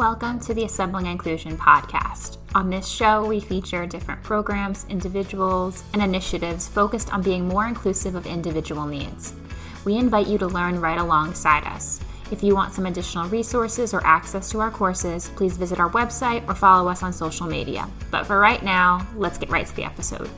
Welcome to the Assembling Inclusion podcast. On this show, we feature different programs, individuals, and initiatives focused on being more inclusive of individual needs. We invite you to learn right alongside us. If you want some additional resources or access to our courses, please visit our website or follow us on social media. But for right now, let's get right to the episode.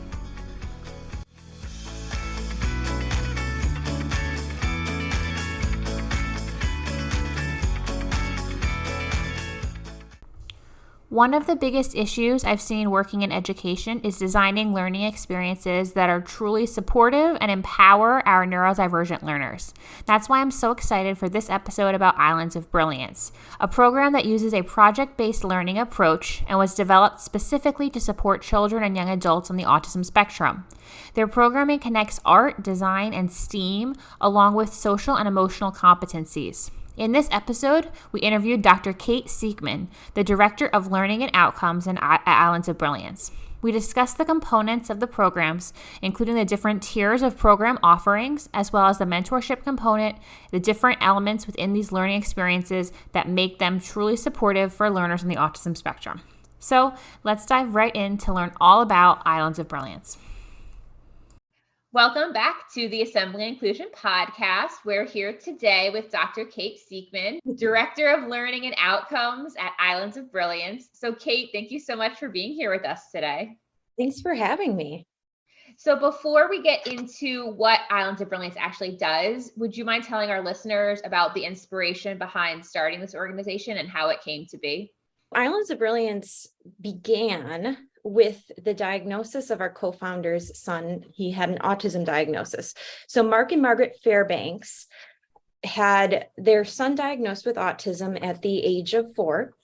One of the biggest issues I've seen working in education is designing learning experiences that are truly supportive and empower our neurodivergent learners. That's why I'm so excited for this episode about Islands of Brilliance, a program that uses a project-based learning approach and was developed specifically to support children and young adults on the autism spectrum. Their programming connects art, design, and STEAM along with social and emotional competencies. In this episode, we interviewed Dr. Kate Siekman, the Director of Learning and Outcomes at Islands of Brilliance. We discussed the components of the programs, including the different tiers of program offerings, as well as the mentorship component, the different elements within these learning experiences that make them truly supportive for learners on the autism spectrum. So let's dive right in to learn all about Islands of Brilliance. Welcome back to the Assembly Inclusion podcast. We're here today with Dr. Kate Siekman, Director of Learning and Outcomes at Islands of Brilliance. So Kate, thank you so much for being here with us today. Thanks for having me. So before we get into what Islands of Brilliance actually does, would you mind telling our listeners about the inspiration behind starting this organization and how it came to be? Islands of Brilliance began with the diagnosis of our co-founder's son. He had an autism diagnosis. So Mark and Margaret Fairbanks had their son diagnosed with autism at the age of 4.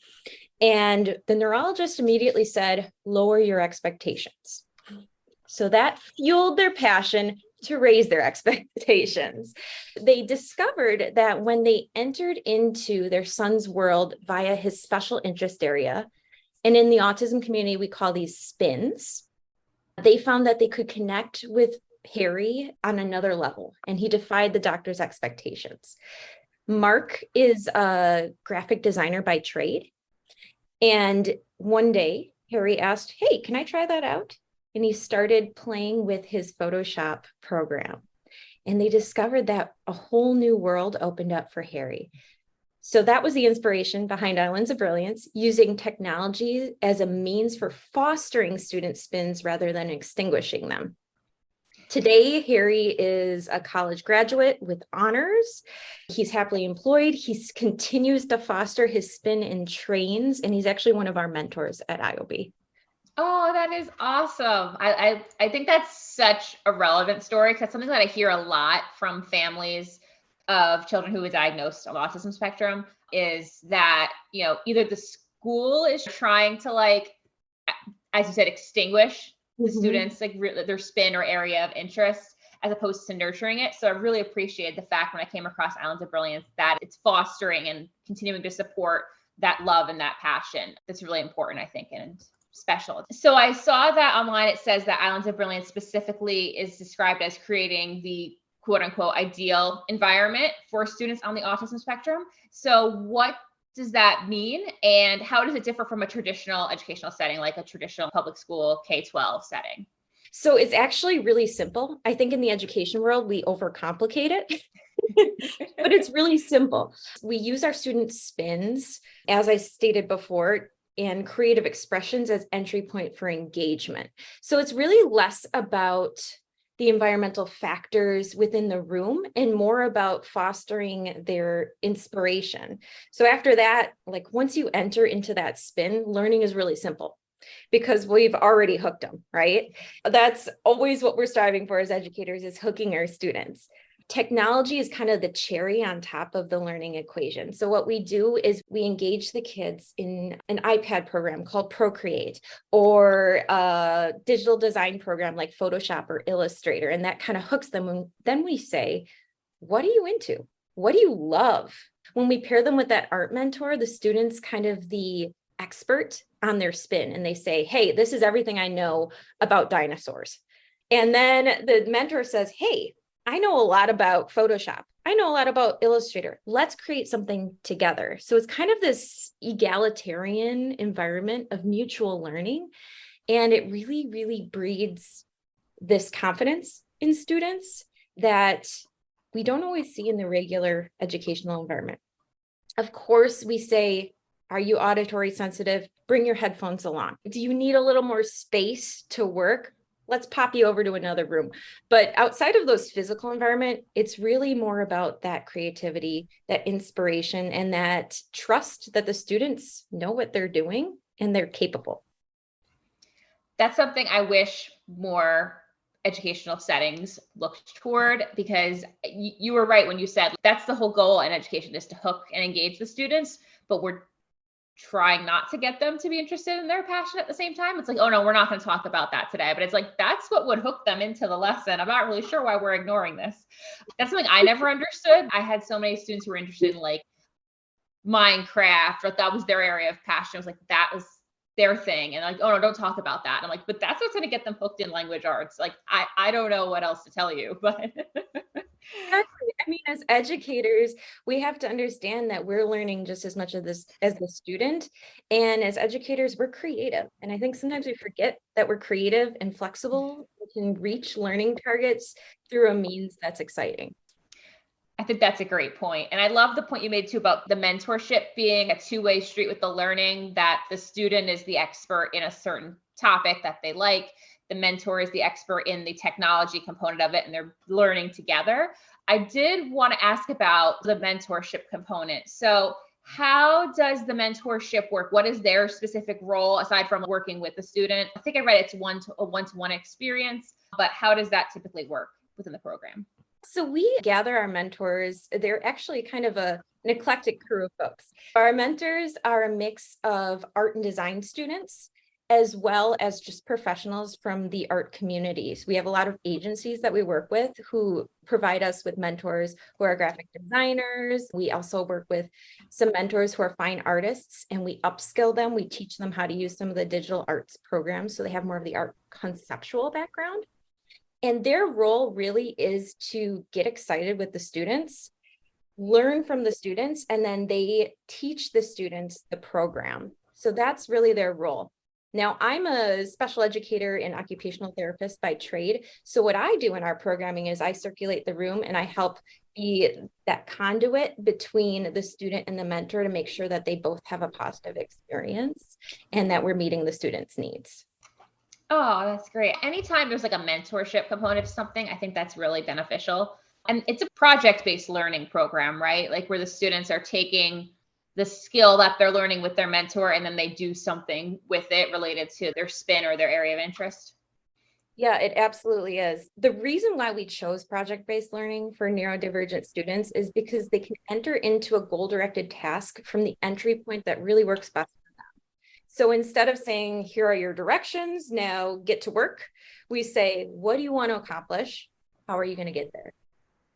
And the neurologist immediately said, lower your expectations. So that fueled their passion to raise their expectations. They discovered that when they entered into their son's world via his special interest area, and in the autism community, we call these spins, they found that they could connect with Harry on another level, and he defied the doctor's expectations. Mark is a graphic designer by trade. And one day, Harry asked, hey, can I try that out? And he started playing with his Photoshop program. And they discovered that a whole new world opened up for Harry. So that was the inspiration behind Islands of Brilliance, using technology as a means for fostering student spins rather than extinguishing them. Today, Harry is a college graduate with honors. He's happily employed. He continues to foster his spin and trains, and he's actually one of our mentors at IOB. Oh, that is awesome. I think that's such a relevant story because that's something that I hear a lot from families of children who are diagnosed on the autism spectrum is that, either the school is trying to, like, as you said, extinguish the students, like their spin or area of interest, as opposed to nurturing it. So I really appreciate the fact when I came across Islands of Brilliance that it's fostering and continuing to support that love and that passion. That's really important, I think, and special. So I saw that online. It says that Islands of Brilliance specifically is described as creating the quote unquote ideal environment for students on the autism spectrum. So what does that mean? And how does it differ from a traditional educational setting, like a traditional public school K-12 setting? So it's actually really simple. I think in the education world, we overcomplicate it, but it's really simple. We use our students' spins, as I stated before, and creative expressions as entry point for engagement. So it's really less about the environmental factors within the room and more about fostering their inspiration. So after that, like once you enter into that spin, learning is really simple because we've already hooked them, right? That's always what we're striving for as educators, is hooking our students. Technology is kind of the cherry on top of the learning equation. So what we do is we engage the kids in an iPad program called Procreate, or a digital design program like Photoshop or Illustrator, and that kind of hooks them. And then we say, what are you into? What do you love? When we pair them with that art mentor, the student's kind of the expert on their spin, and they say, hey, this is everything I know about dinosaurs. And then the mentor says, hey, I know a lot about Photoshop. I know a lot about Illustrator. Let's create something together. So it's kind of this egalitarian environment of mutual learning. And it really, really breeds this confidence in students that we don't always see in the regular educational environment. Of course, we say, are you auditory sensitive? Bring your headphones along. Do you need a little more space to work? Let's pop you over to another room. But outside of those physical environment, it's really more about that creativity, that inspiration, and that trust that the students know what they're doing and they're capable. That's something I wish more educational settings looked toward, because you were right when you said that's the whole goal in education, is to hook and engage the students, but we're trying not to get them to be interested in their passion at the same time. It's like, oh no, we're not going to talk about that today. But it's like, that's what would hook them into the lesson. I'm not really sure why we're ignoring this. That's something I never understood. I had so many students who were interested in like Minecraft, or that was their area of passion. It was like, that was their thing. And like, oh no, don't talk about that. And I'm like, but that's what's going to get them hooked in language arts. Like, I don't know what else to tell you, but Exactly. I mean, as educators, we have to understand that we're learning just as much of this as the student. And as educators, we're creative. And I think sometimes we forget that we're creative and flexible. We can reach learning targets through a means that's exciting. I think that's a great point. And I love the point you made too about the mentorship being a two-way street with the learning, that the student is the expert in a certain topic that they like. The mentor is the expert in the technology component of it, and they're learning together. I did want to ask about the mentorship component. So how does the mentorship work? What is their specific role aside from working with the student? I think I read it's a one-to-one experience, but how does that typically work within the program? So we gather our mentors. They're actually kind of an eclectic crew of folks. Our mentors are a mix of art and design students, as well as just professionals from the art communities. We have a lot of agencies that we work with who provide us with mentors who are graphic designers. We also work with some mentors who are fine artists, and we upskill them. We teach them how to use some of the digital arts programs, so they have more of the art conceptual background. And their role really is to get excited with the students, learn from the students, and then they teach the students the program. So that's really their role. Now, I'm a special educator and occupational therapist by trade. So what I do in our programming is I circulate the room and I help be that conduit between the student and the mentor to make sure that they both have a positive experience and that we're meeting the students' needs. Oh, that's great. Anytime there's like a mentorship component to something, I think that's really beneficial. And it's a project-based learning program, right? Like where the students are taking the skill that they're learning with their mentor, and then they do something with it related to their spin or their area of interest. Yeah, it absolutely is. The reason why we chose project-based learning for neurodivergent students is because they can enter into a goal-directed task from the entry point that really works best. So instead of saying, here are your directions, now get to work, we say, what do you want to accomplish? How are you going to get there?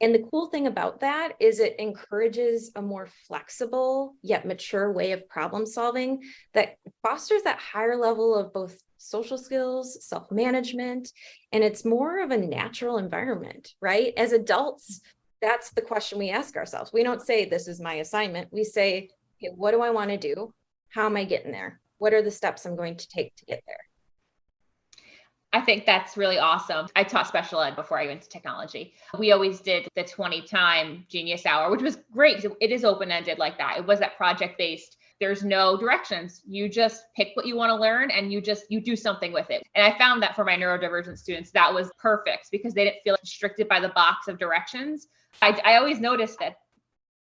And the cool thing about that is it encourages a more flexible yet mature way of problem solving that fosters that higher level of both social skills, self-management, and it's more of a natural environment, right? As adults, that's the question we ask ourselves. We don't say, this is my assignment. We say, okay, what do I want to do? How am I getting there? What are the steps I'm going to take to get there? I think that's really awesome. I taught special ed before I went to technology. We always did the 20-time Genius Hour, which was great. It is open-ended like that. It was that project-based. There's no directions. You just pick what you want to learn and you do something with it. And I found that for my neurodivergent students, that was perfect because they didn't feel restricted by the box of directions. I always noticed that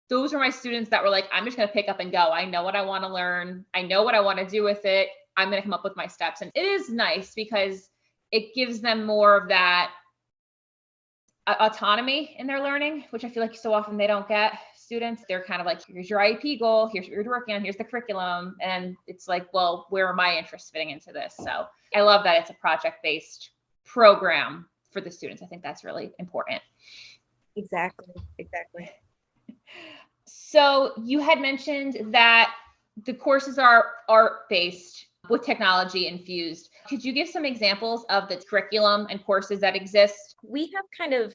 those were my students that were like, I'm just going to pick up and go. I know what I want to learn. I know what I want to do with it. I'm going to come up with my steps. And it is nice because it gives them more of that autonomy in their learning, which I feel like so often they don't get. Students, they're kind of like, here's your IEP goal, here's what you're working on, here's the curriculum. And it's like, well, where are my interests fitting into this? So I love that it's a project-based program for the students. I think that's really important. Exactly. So you had mentioned that the courses are art-based with technology infused. Could you give some examples of the curriculum and courses that exist? We have kind of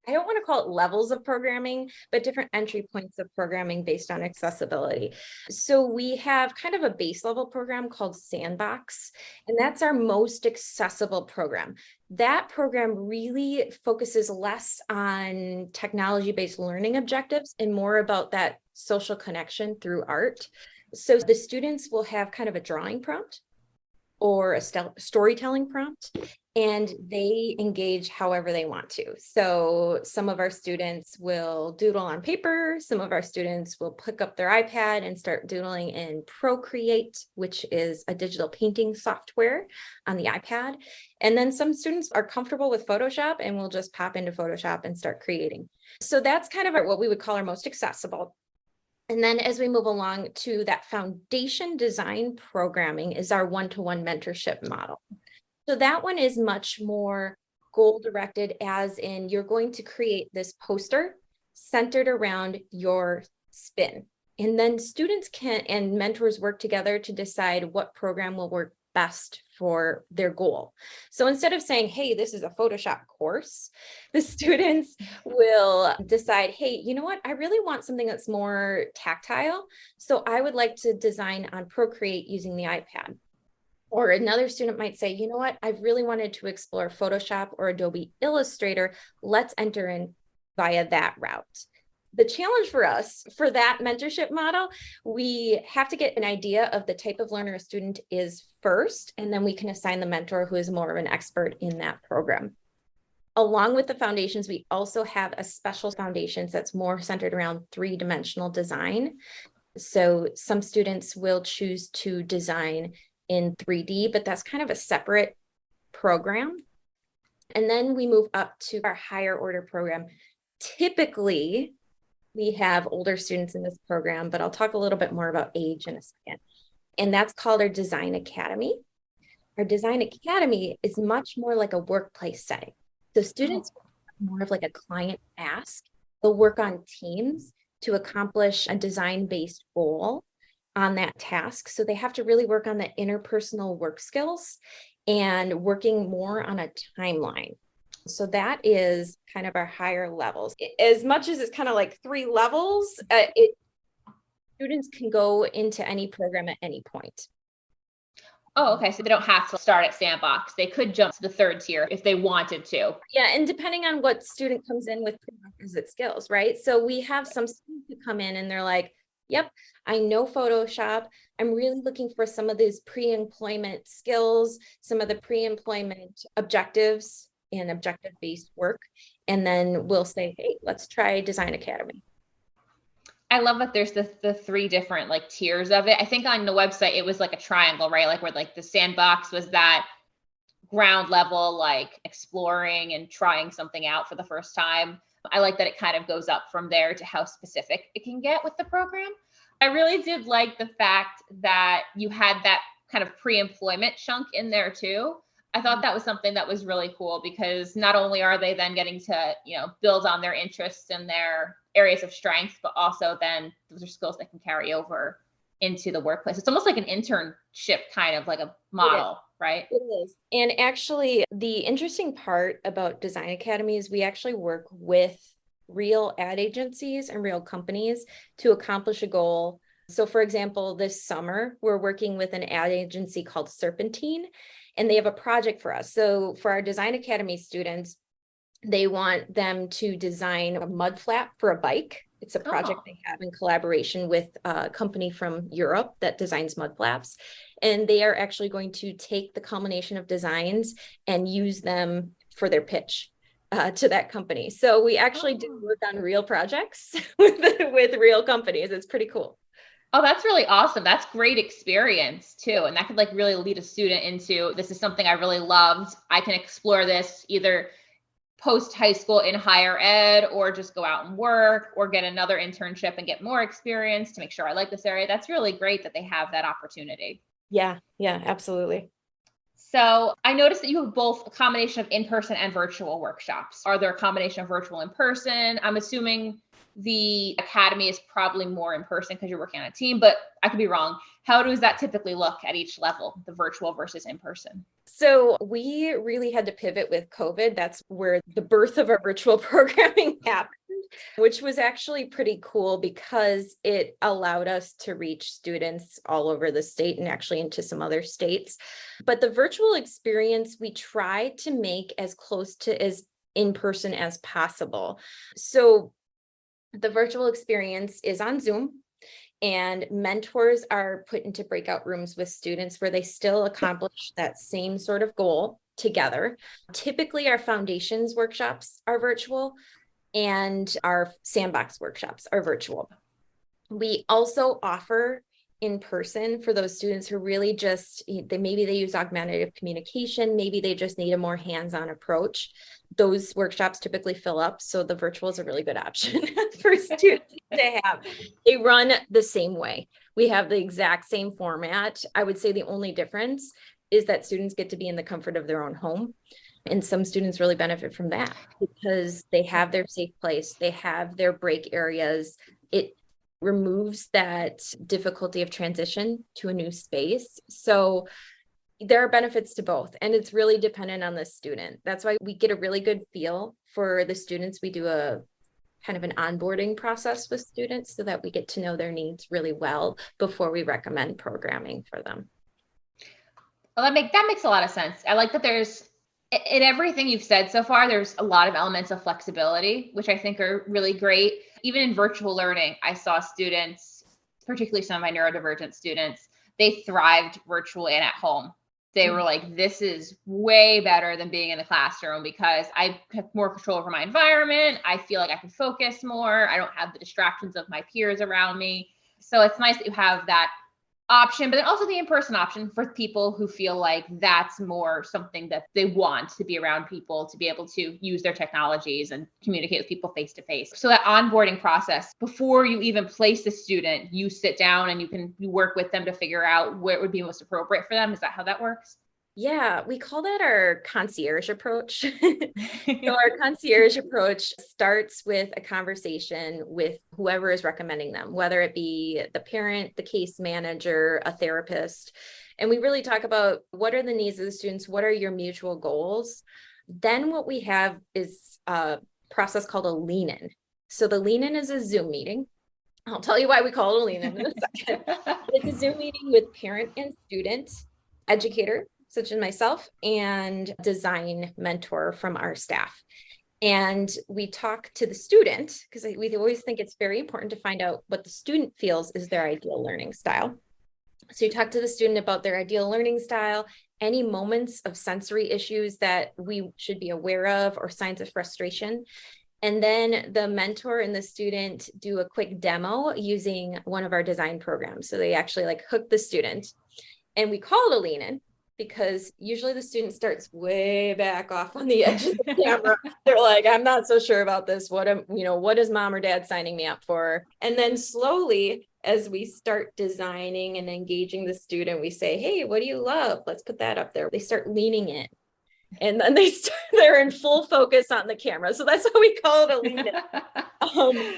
I don't want to call it levels of programming, but different entry points of programming based on accessibility. So we have kind of a base level program called Sandbox, and that's our most accessible program. That program really focuses less on technology-based learning objectives and more about that social connection through art. So the students will have kind of a drawing prompt or a storytelling prompt, and they engage however they want to. So some of our students will doodle on paper. Some of our students will pick up their iPad and start doodling in Procreate, which is a digital painting software on the iPad. And then some students are comfortable with Photoshop and will just pop into Photoshop and start creating. So that's kind of what we would call our most accessible. And then as we move along to that foundation design programming is our one-to-one mentorship model. So that one is much more goal directed, as in you're going to create this poster centered around your spin. And then students and mentors work together to decide what program will work best for their goal. So instead of saying, hey, this is a Photoshop course, the students will decide, hey, you know what? I really want something that's more tactile. So I would like to design on Procreate using the iPad. Or another student might say, you know what? I've really wanted to explore Photoshop or Adobe Illustrator. Let's enter in via that route. The challenge for us for that mentorship model, we have to get an idea of the type of learner a student is first, and then we can assign the mentor who is more of an expert in that program. Along with the foundations, we also have a special foundations that's more centered around three-dimensional design. So some students will choose to design in 3D, but that's kind of a separate program. And then we move up to our higher order program. Typically, we have older students in this program, but I'll talk a little bit more about age in a second. And that's called our Design Academy. Our Design Academy is much more like a workplace setting. So students more of like a client ask. They'll work on teams to accomplish a design-based goal on that task. So they have to really work on the interpersonal work skills and working more on a timeline. So that is kind of our higher levels. As much as it's kind of like 3 levels, students can go into any program at any point. Oh, okay. So they don't have to start at Sandbox. They could jump to the 3rd tier if they wanted to. Yeah, and depending on what student comes in with prerequisite skills, right? So we have some students who come in and they're like, yep, I know Photoshop. I'm really looking for some of these pre-employment skills, some of the pre-employment objectives and objective-based work. And then we'll say, hey, let's try Design Academy. I love that there's the 3 different like tiers of it. I think on the website, it was like a triangle, right? Like where like the Sandbox was that ground level, like exploring and trying something out for the first time. I like that it kind of goes up from there to how specific it can get with the program. I really did like the fact that you had that kind of pre-employment chunk in there too. I thought that was something that was really cool because not only are they then getting to, build on their interests and their areas of strength, but also then those are skills that can carry over into the workplace. It's almost like an internship kind of like a model, right? It is. And actually, the interesting part about Design Academy is we actually work with real ad agencies and real companies to accomplish a goal. So for example, this summer, we're working with an ad agency called Serpentine, and they have a project for us. So for our Design Academy students, they want them to design a mud flap for a bike. It's a project they have in collaboration with a company from Europe that designs mud flaps. And they are actually going to take the culmination of designs and use them for their pitch to that company. So we actually do work on real projects with real companies. It's pretty cool. Oh, that's really awesome. That's great experience too. And that could like really lead a student into, this is something I really loved. I can explore this either post high school in higher ed, or just go out and work, or get another internship and get more experience to make sure I like this area. That's really great that they have that opportunity. Yeah, absolutely. So I noticed that you have both a combination of in-person and virtual workshops. Are there a combination of virtual and in-person? I'm assuming the academy is probably more in person because you're working on a team, but I could be wrong. How does that typically look at each level, the virtual versus in person? So we really had to pivot with COVID. That's where the birth of our virtual programming happened, which was actually pretty cool because it allowed us to reach students all over the state and actually into some other states. But the virtual experience we tried to make as close to as in person as possible. So the virtual experience is on Zoom. And mentors are put into breakout rooms with students where they still accomplish that same sort of goal together. Typically, our foundations workshops are virtual and our sandbox workshops are virtual. We also offer in person for those students who really just, maybe they use augmentative communication, maybe they just need a more hands-on approach. Those workshops typically fill up. So the virtual is a really good option for students to have. They run the same way. We have the exact same format. I would say the only difference is that students get to be in the comfort of their own home. And some students really benefit from that because they have their safe place, they have their break areas. It removes that difficulty of transition to a new space. So there are benefits to both, and it's really dependent on the student. That's why we get a really good feel for the students. We do a kind of an onboarding process with students so that we get to know their needs really well before we recommend programming for them. Well, that makes a lot of sense. I like that there's, in everything you've said so far, there's a lot of elements of flexibility, which I think are really great. Even in virtual learning, I saw students, particularly some of my neurodivergent students, they thrived virtually and at home. They were like, this is way better than being in the classroom because I have more control over my environment. I feel like I can focus more. I don't have the distractions of my peers around me. So it's nice that you have that option, but then also the in-person option for people who feel like that's more something that they want, to be around people, to be able to use their technologies and communicate with people face to face. So that onboarding process, before you even place the student, you sit down and you work with them to figure out what would be most appropriate for them. Is that how that works? Yeah, we call that our concierge approach. So our concierge approach starts with a conversation with whoever is recommending them, whether it be the parent, the case manager, a therapist. And we really talk about what are the needs of the students, what are your mutual goals. Then what we have is a process called a lean-in. So the lean-in is a Zoom meeting. I'll tell you why we call it a lean-in in a second. It's a Zoom meeting with parent and student, educator, such as myself, and design mentor from our staff. And we talk to the student because we always think it's very important to find out what the student feels is their ideal learning style. So you talk to the student about their ideal learning style, any moments of sensory issues that we should be aware of or signs of frustration. And then the mentor and the student do a quick demo using one of our design programs. So they actually like hook the student, and we call it a lean-in because usually the student starts way back off on the edge of the camera. They're like, I'm not so sure about this. What is mom or dad signing me up for? And then slowly, as we start designing and engaging the student, we say, hey, what do you love? Let's put that up there. They start leaning in. And then they're in full focus on the camera. So that's what we call it, a lean-in.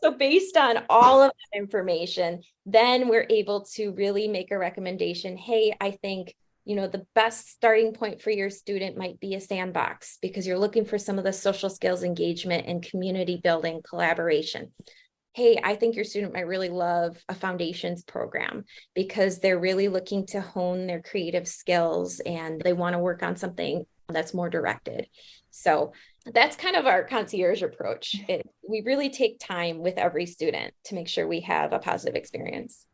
So based on all of that information, then we're able to really make a recommendation. Hey, I think the best starting point for your student might be a sandbox because you're looking for some of the social skills, engagement, and community building collaboration. Hey, I think your student might really love a foundations program because they're really looking to hone their creative skills and they want to work on something that's more directed. So that's kind of our concierge approach. We really take time with every student to make sure we have a positive experience.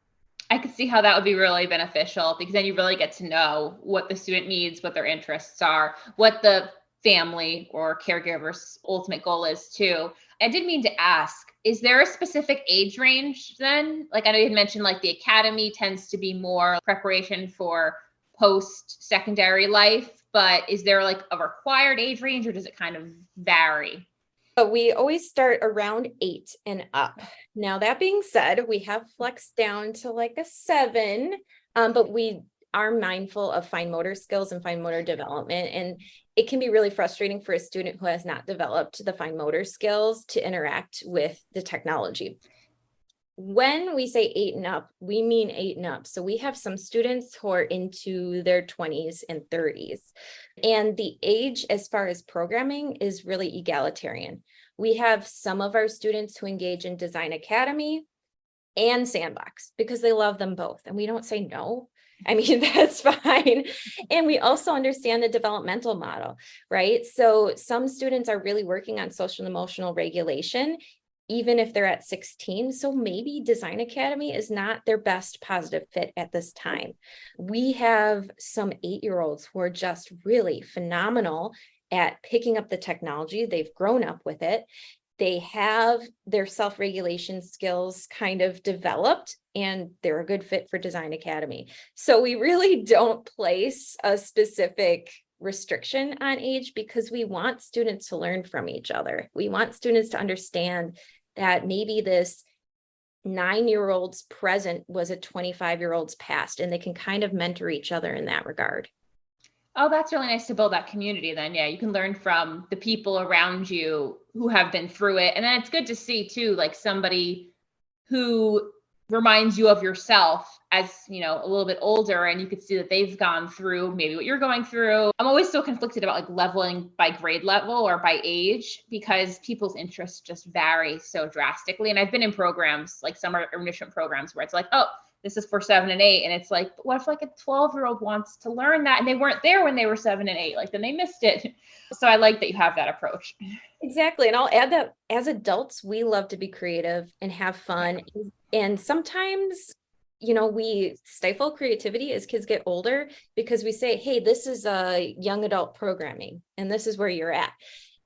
I could see how that would be really beneficial because then you really get to know what the student needs, what their interests are, what the family or caregiver's ultimate goal is too. I did mean to ask, is there a specific age range then? Like I know you had mentioned like the academy tends to be more preparation for post-secondary life, but is there like a required age range or does it kind of vary? But we always start around 8 and up. Now, that being said, we have flexed down to like a 7, but we are mindful of fine motor skills and fine motor development. And it can be really frustrating for a student who has not developed the fine motor skills to interact with the technology. When we say 8 and up, we mean 8 and up. So we have some students who are into their 20s and 30s. And the age as far as programming is really egalitarian. We have some of our students who engage in Design Academy and Sandbox because they love them both. And we don't say no. I mean, that's fine. And we also understand the developmental model, right? So some students are really working on social and emotional regulation, even if they're at 16. So maybe Design Academy is not their best positive fit at this time. We have some 8-year-olds who are just really phenomenal at picking up the technology. They've grown up with it. They have their self-regulation skills kind of developed, and they're a good fit for Design Academy. So we really don't place a specific restriction on age because we want students to learn from each other. We want students to understand that maybe this 9-year-old's present was a 25-year-old's past, and they can kind of mentor each other in that regard. Oh, that's really nice to build that community then. Yeah, you can learn from the people around you who have been through it. And then it's good to see too, like somebody who reminds you of yourself as, you know, a little bit older, and you could see that they've gone through maybe what you're going through. I'm always so conflicted about like leveling by grade level or by age because people's interests just vary so drastically. And I've been in programs like summer enrichment programs where it's like, oh, this is for 7 and 8. And it's like, but what if like a 12-year-old wants to learn that and they weren't there when they were 7 and 8, like then they missed it. So I like that you have that approach. Exactly. And I'll add that as adults, we love to be creative and have fun. And sometimes, you know, we stifle creativity as kids get older because we say, hey, this is a young adult programming and this is where you're at.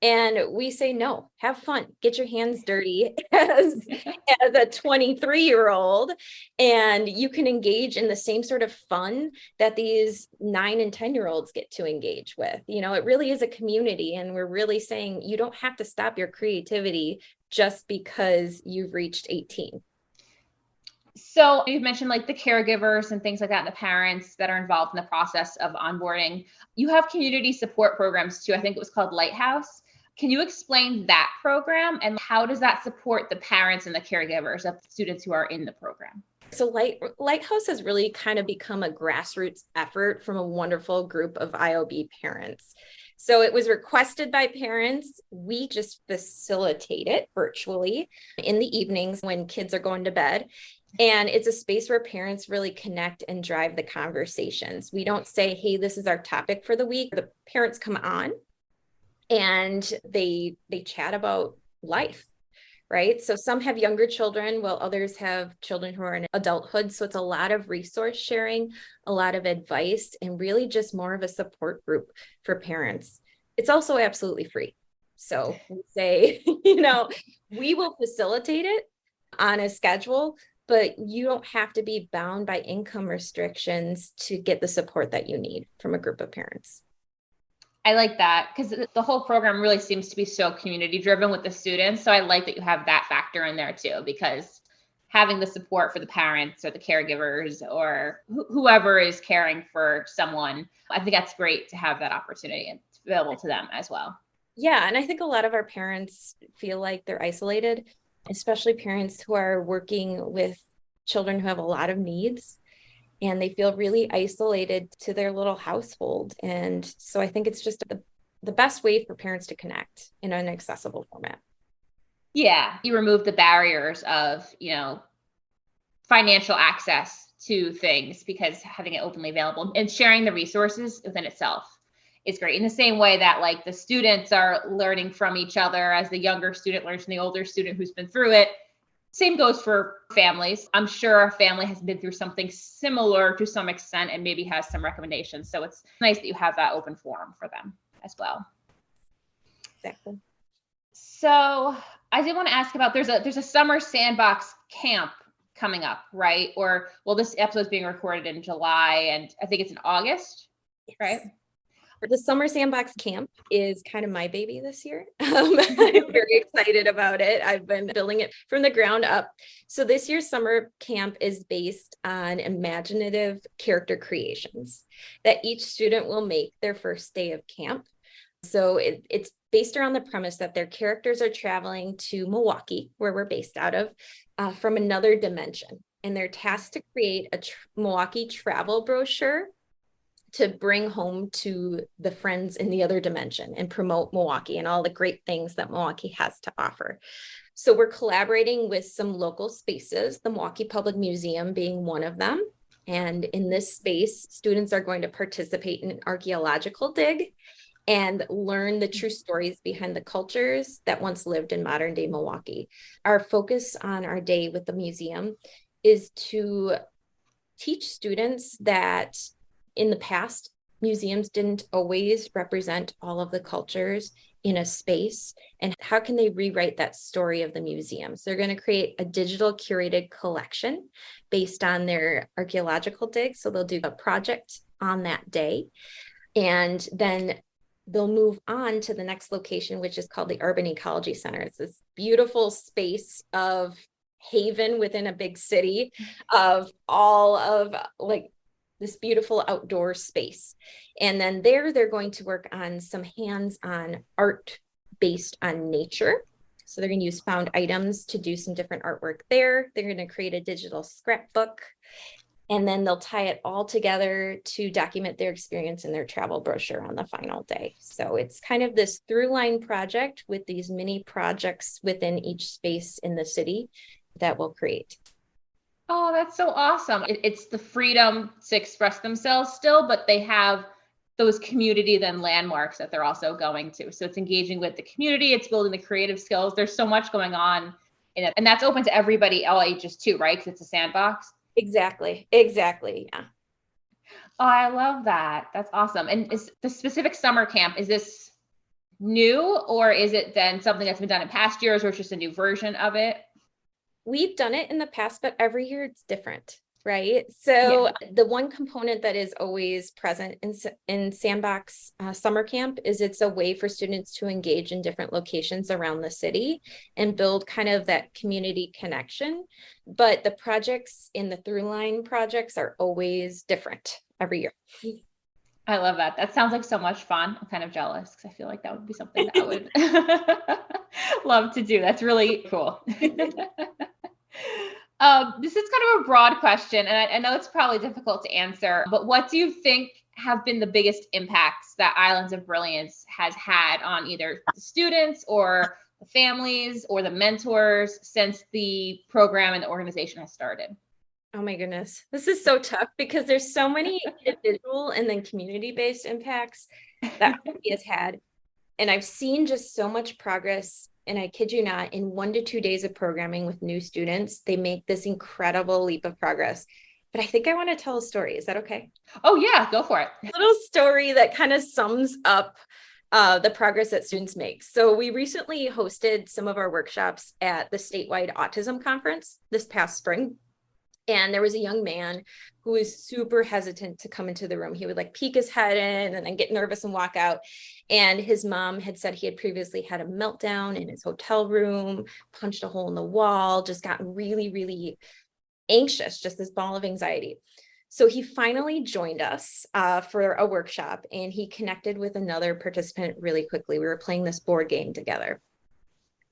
And we say, no, have fun, get your hands dirty as a 23-year-old, and you can engage in the same sort of fun that these 9 and 10-year-olds get to engage with. You know, it really is a community, and we're really saying you don't have to stop your creativity just because you've reached 18. So you've mentioned like the caregivers and things like that, and the parents that are involved in the process of onboarding. You have community support programs too. I think it was called Lighthouse. Can you explain that program and how does that support the parents and the caregivers of students who are in the program? So Lighthouse has really kind of become a grassroots effort from a wonderful group of IOB parents. So it was requested by parents. We just facilitate it virtually in the evenings when kids are going to bed. And it's a space where parents really connect and drive the conversations. We don't say, hey, this is our topic for the week. The parents come on and they chat about life, right? So some have younger children while others have children who are in adulthood. So it's a lot of resource sharing, a lot of advice, and really just more of a support group for parents. It's also absolutely free. So we say, you know, we will facilitate it on a schedule, but you don't have to be bound by income restrictions to get the support that you need from a group of parents. I like that because the whole program really seems to be so community driven with the students. So I like that you have that factor in there too, because having the support for the parents or the caregivers or whoever is caring for someone, I think that's great to have that opportunity and it's available to them as well. Yeah. And I think a lot of our parents feel like they're isolated, especially parents who are working with children who have a lot of needs. And they feel really isolated to their little household. And so I think it's just the best way for parents to connect in an accessible format. Yeah. You remove the barriers of, you know, financial access to things because having it openly available and sharing the resources within itself is great. In the same way that like the students are learning from each other as the younger student learns from the older student who's been through it. Same goes for families. I'm sure a family has been through something similar to some extent and maybe has some recommendations. So it's nice that you have that open forum for them as well. Exactly. So I did want to ask about, there's a summer sandbox camp coming up, right? Or, well, this episode is being recorded in July and I think it's in August, yes. Right? The Summer Sandbox Camp is kind of my baby this year. I'm very excited about it. I've been building it from the ground up. So this year's summer camp is based on imaginative character creations that each student will make their first day of camp. So it's based around the premise that their characters are traveling to Milwaukee, where we're based out of, from another dimension. And they're tasked to create a Milwaukee travel brochure to bring home to the friends in the other dimension and promote Milwaukee and all the great things that Milwaukee has to offer. So we're collaborating with some local spaces, the Milwaukee Public Museum being one of them. And in this space, students are going to participate in an archaeological dig and learn the true stories behind the cultures that once lived in modern day Milwaukee. Our focus on our day with the museum is to teach students that in the past, museums didn't always represent all of the cultures in a space, and how can they rewrite that story of the museum? So they're going to create a digital curated collection based on their archaeological dig. So they'll do a project on that day, and then they'll move on to the next location, which is called the Urban Ecology Center. It's this beautiful space of haven within a big city of all of like this beautiful outdoor space. And then there, they're going to work on some hands-on art based on nature. So they're going to use found items to do some different artwork there. They're going to create a digital scrapbook, and then they'll tie it all together to document their experience in their travel brochure on the final day. So it's kind of this through line project with these mini projects within each space in the city that we'll create. Oh, that's so awesome. It's the freedom to express themselves still, but they have those community then landmarks that they're also going to. So it's engaging with the community, it's building the creative skills. There's so much going on in it. And that's open to everybody, all ages too, right? Because it's a sandbox. Exactly. Yeah. Oh, I love that. That's awesome. And is the specific summer camp, is this new, or is it then something that's been done in past years, or it's just a new version of it? We've done it in the past, but every year it's different, right? So the one component that is always present in Sandbox Summer Camp is it's a way for students to engage in different locations around the city and build kind of that community connection. But the projects in the Throughline projects are always different every year. I love that. That sounds like so much fun. I'm kind of jealous because I feel like that would be something that I would love to do. That's really cool. This is kind of a broad question, and I know it's probably difficult to answer, but what do you think have been the biggest impacts that Islands of Brilliance has had on either the students or the families or the mentors since the program and the organization has started? Oh my goodness. This is so tough because there's so many individual and then community-based impacts that he has had. And I've seen just so much progress. And I kid you not, in 1 to 2 days of programming with new students, they make this incredible leap of progress. But I think I want to tell a story. Is that okay? Oh yeah, go for it. A little story that kind of sums up the progress that students make. So we recently hosted some of our workshops at the statewide autism conference this past spring. And there was a young man who was super hesitant to come into the room. He would like peek his head in and then get nervous and walk out. And his mom had said he had previously had a meltdown in his hotel room, punched a hole in the wall, just gotten really, really anxious, just this ball of anxiety. So he finally joined us for a workshop, and he connected with another participant really quickly. We were playing this board game together.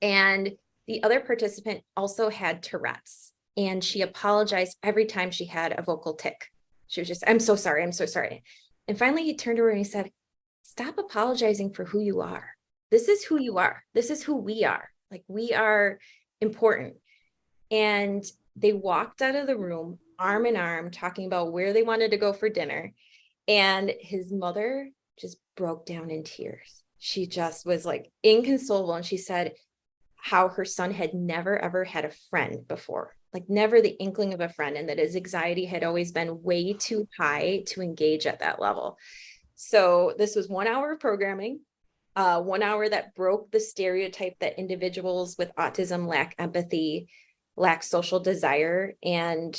And the other participant also had Tourette's. And she apologized every time she had a vocal tick. She was just, I'm so sorry. I'm so sorry. And finally he turned to her and he said, stop apologizing for who you are. This is who you are. This is who we are. Like, we are important. And they walked out of the room arm in arm, talking about where they wanted to go for dinner. And his mother just broke down in tears. She just was like inconsolable. And she said how her son had never, ever had a friend before. Like, never the inkling of a friend, and that his anxiety had always been way too high to engage at that level. So this was 1 hour of programming, 1 hour that broke the stereotype that individuals with autism lack empathy, lack social desire. And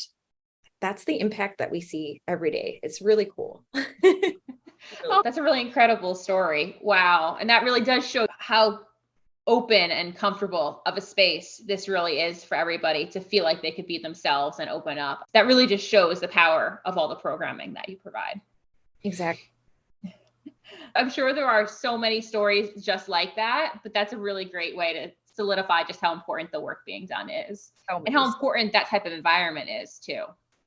that's the impact that we see every day. It's really cool. Oh, that's a really incredible story. Wow. And that really does show how open and comfortable of a space this really is for everybody to feel like they could be themselves and open up. That really just shows the power of all the programming that you provide. Exactly. I'm sure there are so many stories just like that, but that's a really great way to solidify just how important the work being done is Oh, and how important that type of environment is too.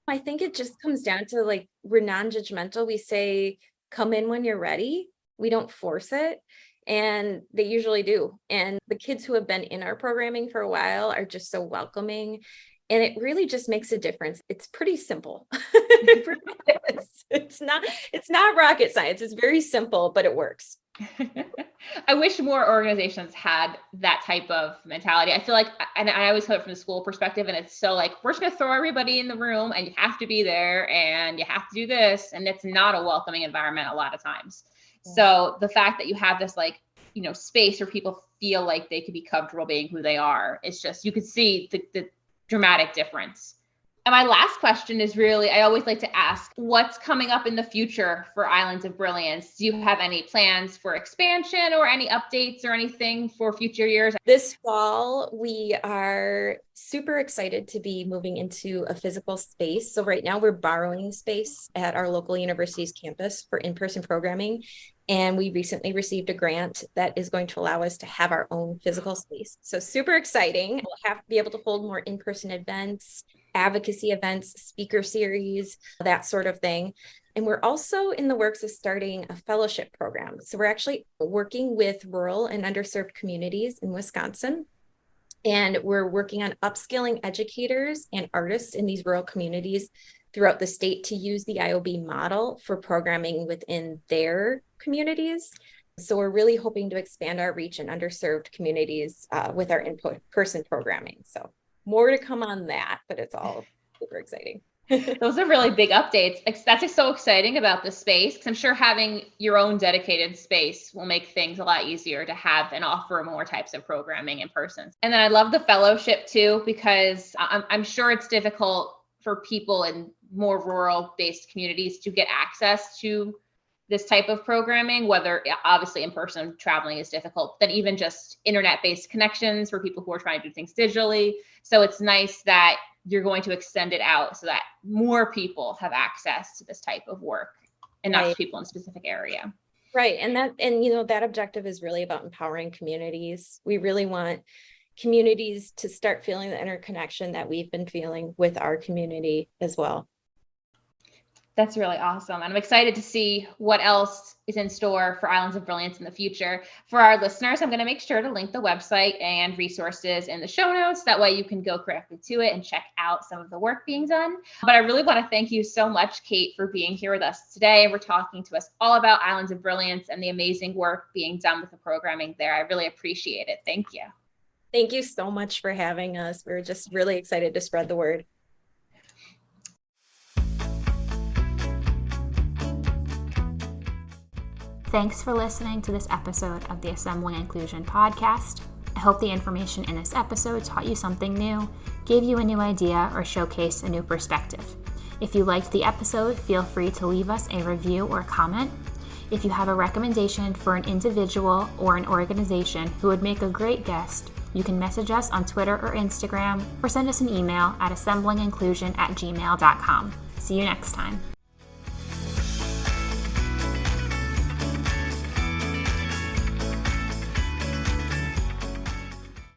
I think it just comes down to like, we're non-judgmental. We say, come in when you're ready. We don't force it. And they usually do. And the kids who have been in our programming for a while are just so welcoming. And it really just makes a difference. It's pretty simple. It's not rocket science. It's very simple, but it works. I wish more organizations had that type of mentality. I feel like, and I always come from the school perspective, and it's so like, we're just going to throw everybody in the room and you have to be there and you have to do this. And it's not a welcoming environment a lot of times. Yeah. So the fact that you have this like, space where people feel like they could be comfortable being who they are, it's just, you could see the dramatic difference. And my last question is really, I always like to ask, what's coming up in the future for Islands of Brilliance? Do you have any plans for expansion or any updates or anything for future years? This fall, we are super excited to be moving into a physical space. So right now we're borrowing space at our local university's campus for in-person programming. And we recently received a grant that is going to allow us to have our own physical space. So super exciting. We'll have to be able to hold more in-person events, advocacy events, speaker series, that sort of thing. And we're also in the works of starting a fellowship program. So we're actually working with rural and underserved communities in Wisconsin. And we're working on upskilling educators and artists in these rural communities throughout the state to use the IOB model for programming within their communities. So we're really hoping to expand our reach in underserved communities with our in-person programming. So more to come on that, but it's all super exciting. Those are really big updates. That's just so exciting about the space, because I'm sure having your own dedicated space will make things a lot easier to have and offer more types of programming in person. And then I love the fellowship too, because I'm sure it's difficult for people in more rural based communities to get access to this type of programming, whether obviously in person traveling is difficult, then even just internet based connections for people who are trying to do things digitally. So it's nice that you're going to extend it out so that more people have access to this type of work and not just people in a specific area. Right. And that objective is really about empowering communities. We really want communities to start feeling the interconnection that we've been feeling with our community as well. That's really awesome. And I'm excited to see what else is in store for Islands of Brilliance in the future. For our listeners, I'm going to make sure to link the website and resources in the show notes. That way you can go directly to it and check out some of the work being done. But I really want to thank you so much, Kate, for being here with us today. We're talking to us all about Islands of Brilliance and the amazing work being done with the programming there. I really appreciate it. Thank you. Thank you so much for having us. We're just really excited to spread the word. Thanks for listening to this episode of the Assembling Inclusion podcast. I hope the information in this episode taught you something new, gave you a new idea, or showcased a new perspective. If you liked the episode, feel free to leave us a review or comment. If you have a recommendation for an individual or an organization who would make a great guest, you can message us on Twitter or Instagram, or send us an email at assemblinginclusion@gmail.com. See you next time.